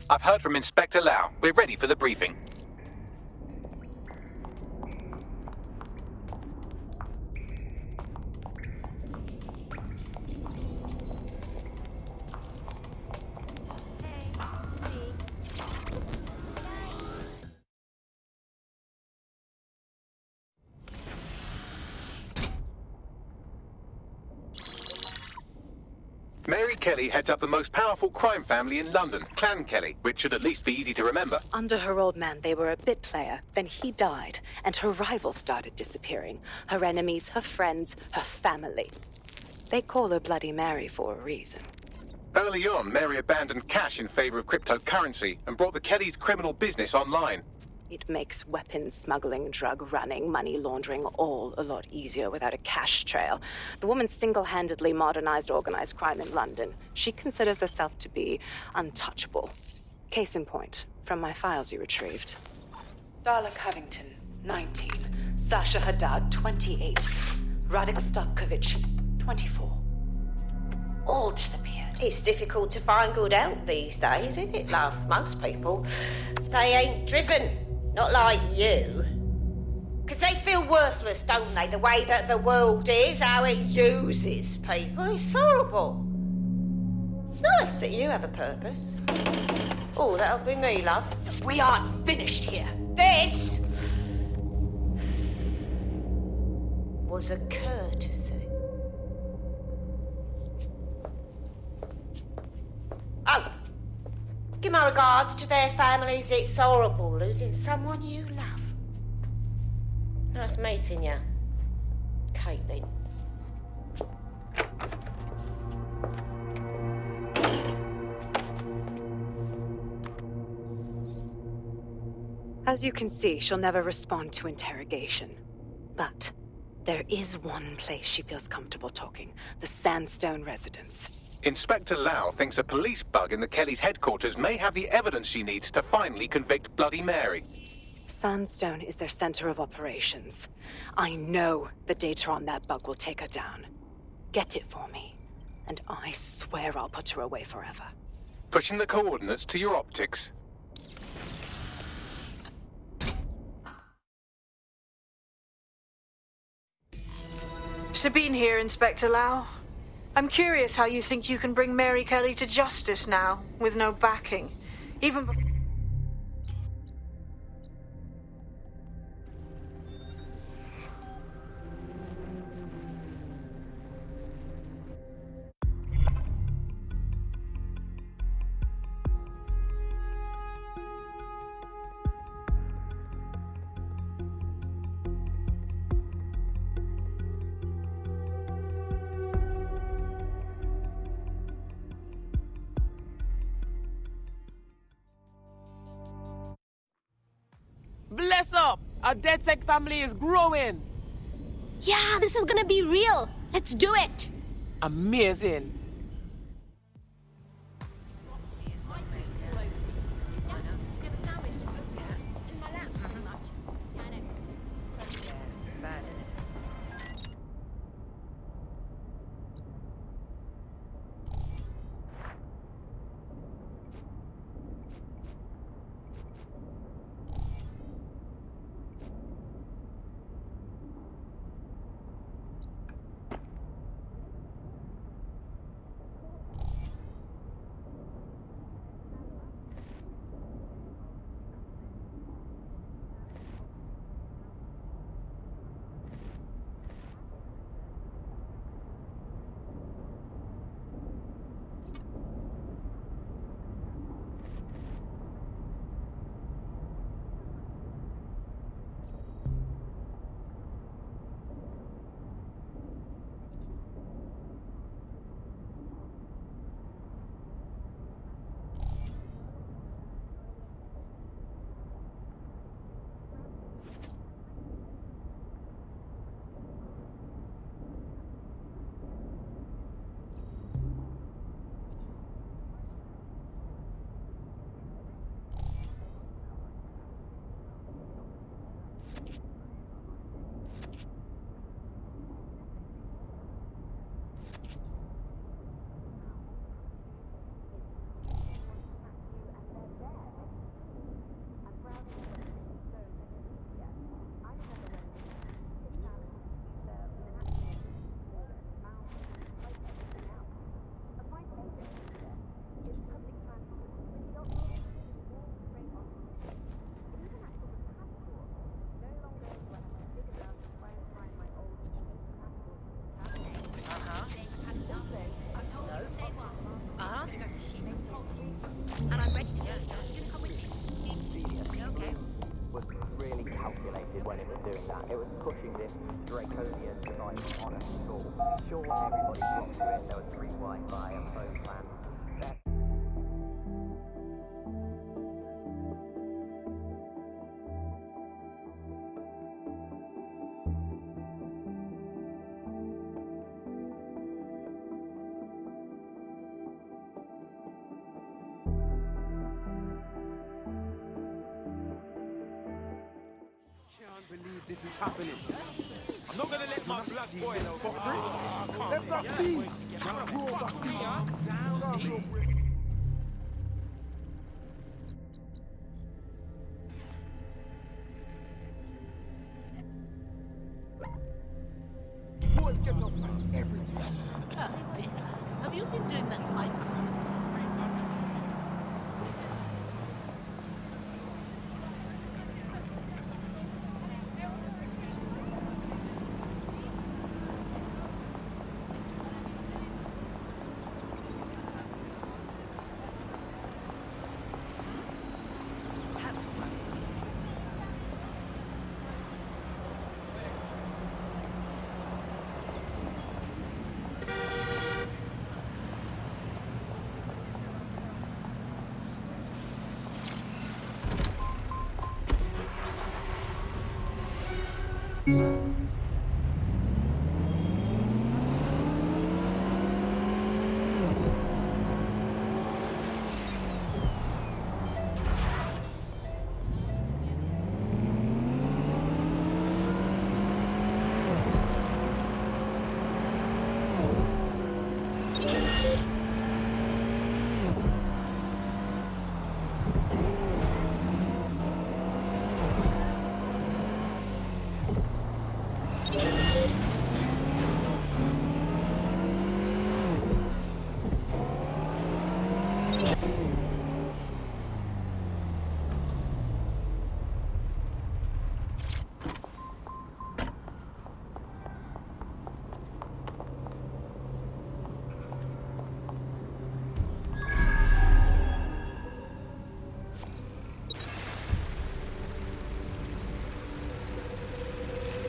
I've heard from Inspector Lau. We're ready for the briefing. Mary Kelly heads up the most powerful crime family in London, Clan Kelly, which should at least be easy to remember. Under her old man, they were a bit player. Then he died, and her rivals started disappearing. Her enemies, her friends, her family. They call her Bloody Mary for a reason. Early on, Mary abandoned cash in favor of cryptocurrency and brought the Kellys' criminal business online. It makes weapons smuggling, drug running, money laundering all a lot easier without a cash trail. The woman single-handedly modernized organized crime in London. She considers herself to be untouchable. Case in point, from my files you retrieved. Darla Covington, 19. Sasha Haddad, 28. Radek Stavkovic, 24. All disappeared. It's difficult to find good help these days, isn't it, love? Most people, they ain't driven. Not like you. Because they feel worthless, don't they? The way that the world is, how it uses people. It's horrible. It's nice that you have a purpose. Oh, that'll be me, love. We aren't finished here. This was a courtesy. Oh, give my regards to their families. It's horrible losing someone you love. Nice meeting you, Caitlin. As you can see, she'll never respond to interrogation. But there is one place she feels comfortable talking, the Sandstone residence. Inspector Lau thinks a police bug in the Kellys' headquarters may have the evidence she needs to finally convict Bloody Mary. Sandstone is their center of operations. I know the data on that bug will take her down. Get it for me, and I swear I'll put her away forever. Pushing the coordinates to your optics. Sabine here, Inspector Lau. I'm curious how you think you can bring Mary Kelly to justice now, with no backing. Even before... Bless up! Our DedSec family is growing! Yeah, this is gonna be real. Let's do it. Amazing! calculated when it was doing that. It was pushing this draconian device on a school. Sure, everybody flocked to it. There was free Wi-Fi and phone plans. This is happening. I'm not gonna let my blood boil for free. Let that beast roar that beast. Boy, get up everything. Have you been doing that quite?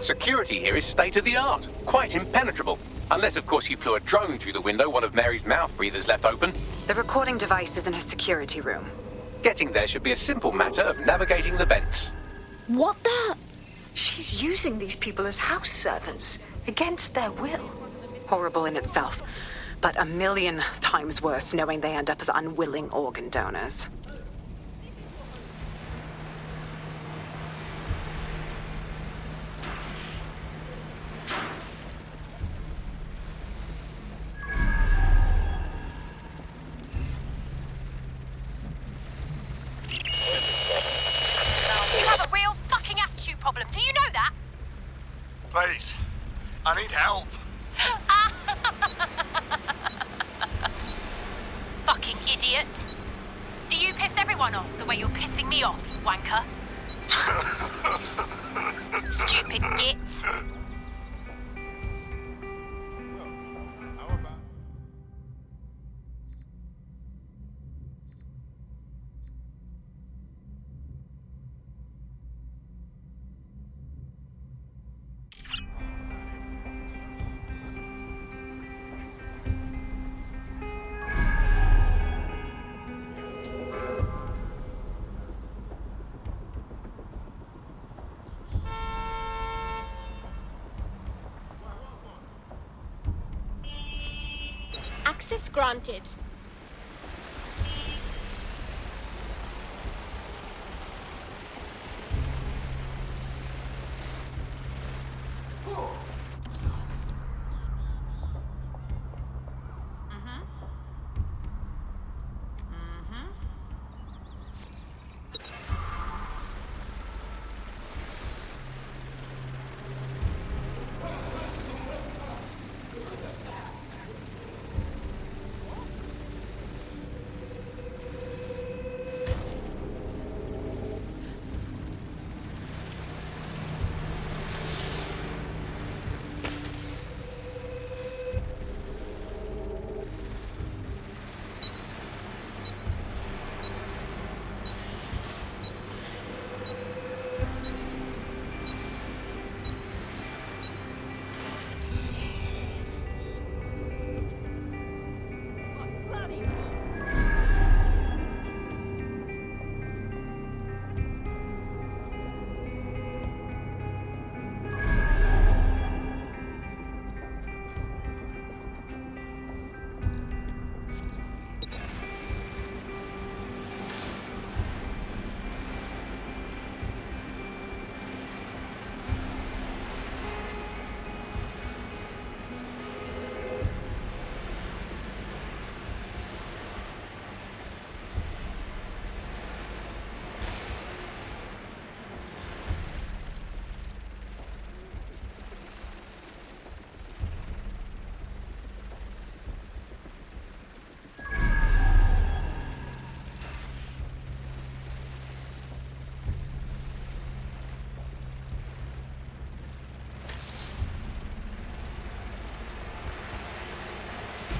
Security here is state-of-the-art, quite impenetrable. Unless, of course, you flew a drone through the window one of Mary's mouth breathers left open. The recording device is in her security room. Getting there should be a simple matter of navigating the vents. What the? She's using these people as house servants, against their will. Horrible in itself, but a million times worse knowing they end up as unwilling organ donors. You have a real fucking attitude problem. Do you know that? Please, I need help. Fucking idiot. Do you piss everyone off the way you're pissing me off, you wanker? Stupid git. Access granted.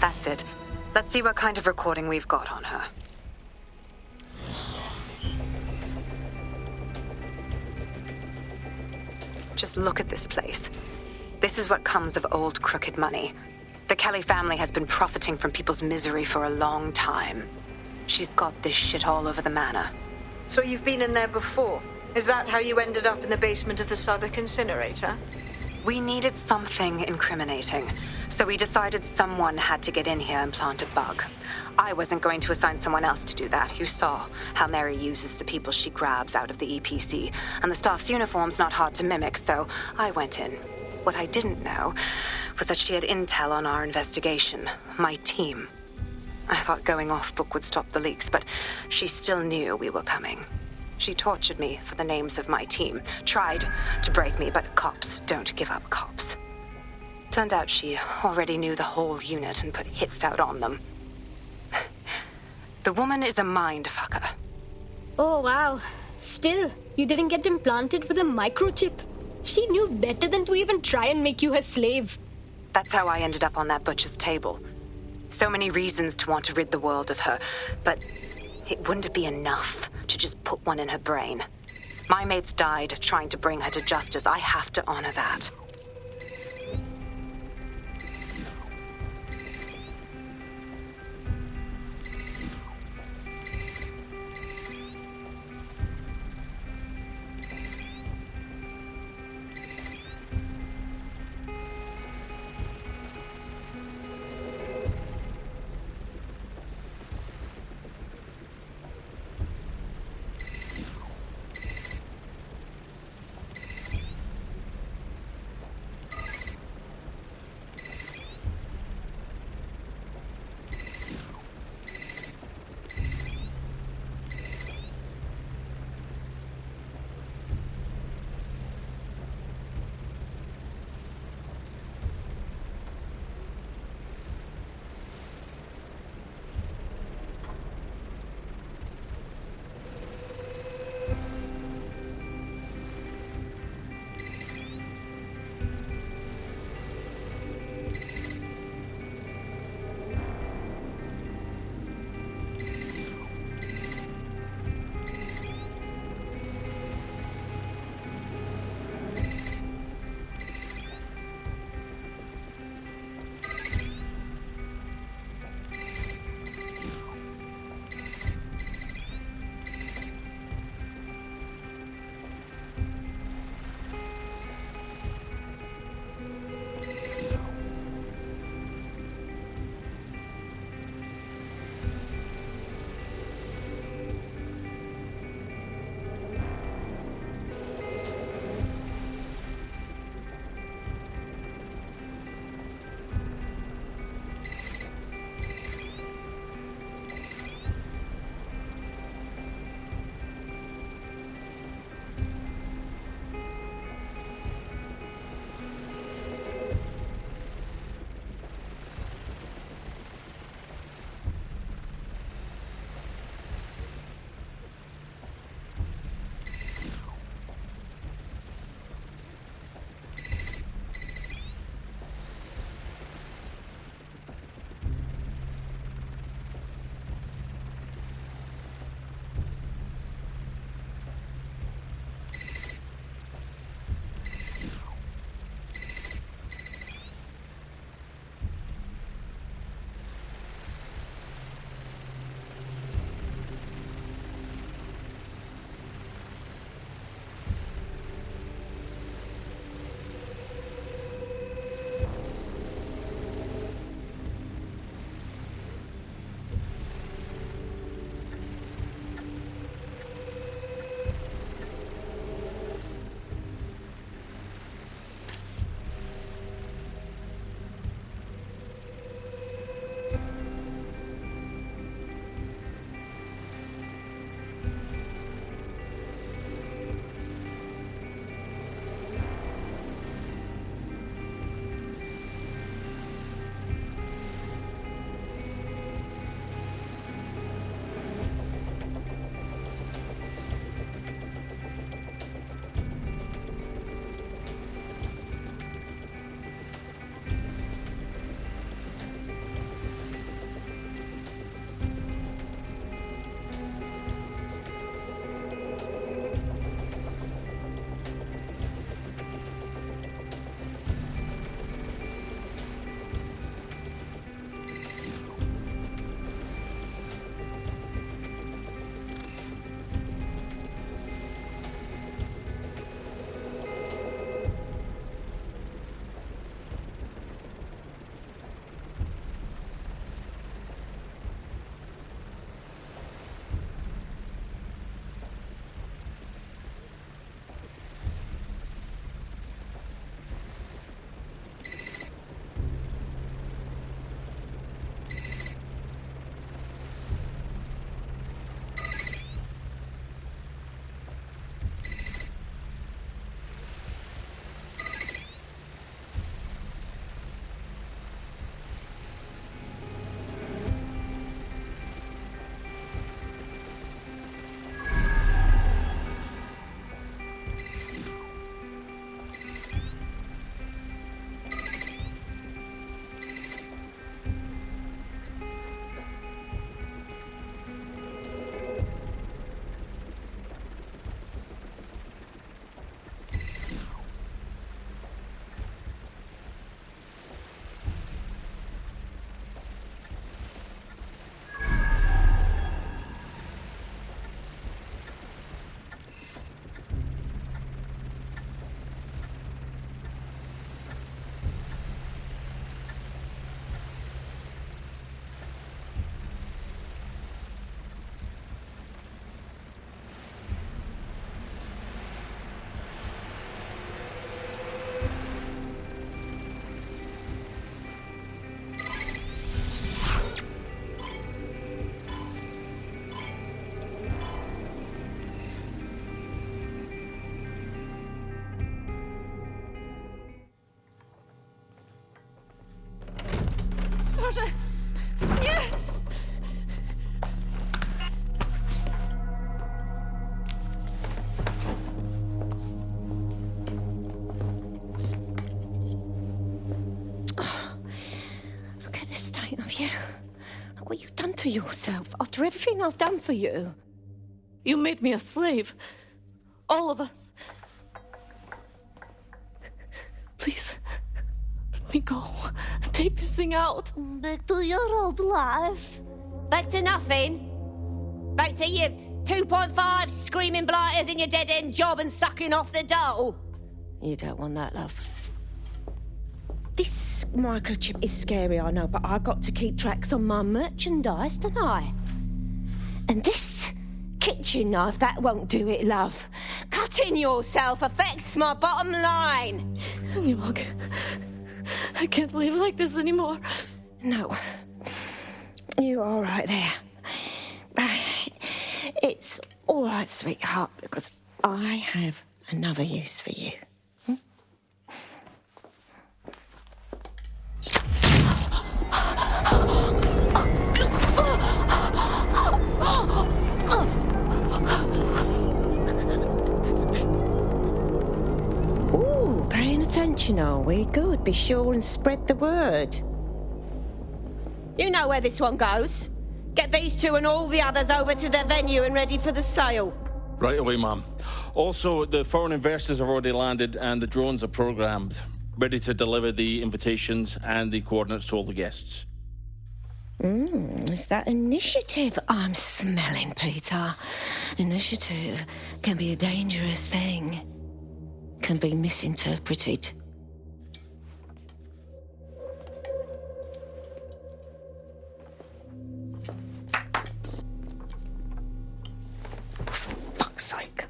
That's it. Let's see what kind of recording we've got on her. Just look at this place. This is what comes of old crooked money. The Kelly family has been profiting from people's misery for a long time. She's got this shit all over the manor. So you've been in there before? Is that how you ended up in the basement of the Southwark incinerator? We needed something incriminating, so we decided someone had to get in here and plant a bug. I wasn't going to assign someone else to do that. You saw how Mary uses the people she grabs out of the EPC, and the staff's uniform's not hard to mimic, so I went in. What I didn't know was that she had intel on our investigation, my team. I thought going off book would stop the leaks, but she still knew we were coming. She tortured me for the names of my team, tried to break me, but cops don't give up cops. Turned out she already knew the whole unit and put hits out on them. The woman is a mind fucker. Oh, wow. Still, you didn't get implanted with a microchip. She knew better than to even try and make you her slave. That's how I ended up on that butcher's table. So many reasons to want to rid the world of her, but it wouldn't be enough to just put one in her brain. My mates died trying to bring her to justice. I have to honor that. What you done to yourself after everything I've done for you? You made me a slave. All of us. Please, let me go. Take this thing out. Back to your old life. Back to nothing. Back to you 2.5 screaming blighters in your dead-end job and sucking off the dole. You don't want that, love. This microchip is scary, I know, but I got to keep tracks on my merchandise, don't I? And this kitchen knife, that won't do it, love. Cutting yourself affects my bottom line. I can't live like this anymore. No. You're all right there. It's all right, sweetheart, because I have another use for you. Ooh, paying attention, are we? Good. Be sure and spread the word. You know where this one goes. Get these two and all the others over to their venue and ready for the sale. Right away, Mum. Also, the foreign investors have already landed and the drones are programmed, ready to deliver the invitations and the coordinates to all the guests. Is that initiative I'm smelling, Peter? Initiative can be a dangerous thing. Can be misinterpreted. Fuck's sake.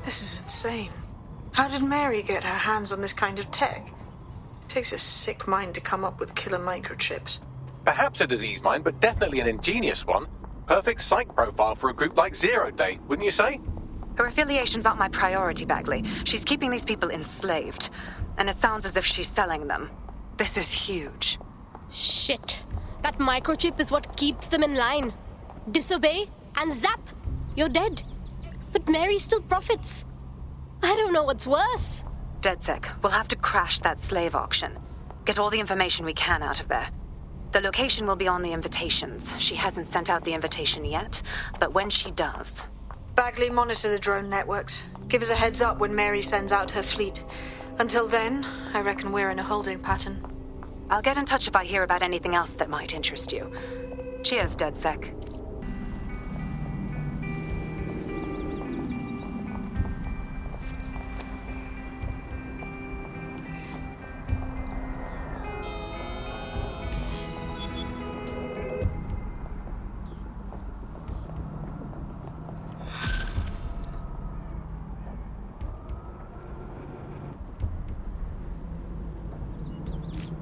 This is insane. How did Mary get her hands on this kind of tech? It takes a sick mind to come up with killer microchips. Perhaps a disease mind, but definitely an ingenious one. Perfect psych profile for a group like Zero Day, wouldn't you say? Her affiliations aren't my priority, Bagley. She's keeping these people enslaved. And it sounds as if she's selling them. This is huge. Shit. That microchip is what keeps them in line. Disobey, and zap, you're dead. But Mary still profits. I don't know what's worse. DedSec, we'll have to crash that slave auction. Get all the information we can out of there. The location will be on the invitations. She hasn't sent out the invitation yet, but when she does... Bagley, monitor the drone networks. Give us a heads up when Mary sends out her fleet. Until then, I reckon we're in a holding pattern. I'll get in touch if I hear about anything else that might interest you. Cheers, DedSec.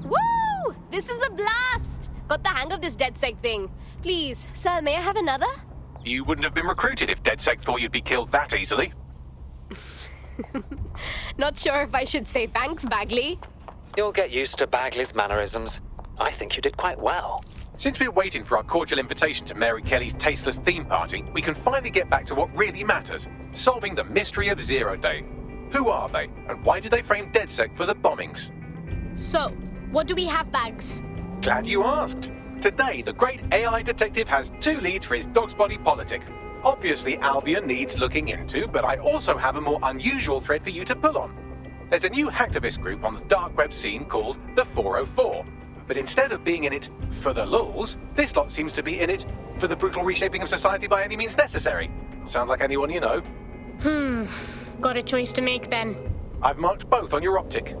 Woo! This is a blast! Got the hang of this DedSec thing. Please, sir, may I have another? You wouldn't have been recruited if DedSec thought you'd be killed that easily. Not sure if I should say thanks, Bagley. You'll get used to Bagley's mannerisms. I think you did quite well. Since we're waiting for our cordial invitation to Mary Kelly's tasteless theme party, we can finally get back to what really matters, solving the mystery of Zero Day. Who are they, and why did they frame DedSec for the bombings? So, what do we have, Bags? Glad you asked. Today, the great AI detective has 2 leads for his dog's body politic. Obviously, Albion needs looking into, but I also have a more unusual thread for you to pull on. There's a new hacktivist group on the dark web scene called the 404. But instead of being in it for the lulz, this lot seems to be in it for the brutal reshaping of society by any means necessary. Sound like anyone you know? Got a choice to make then. I've marked both on your optic.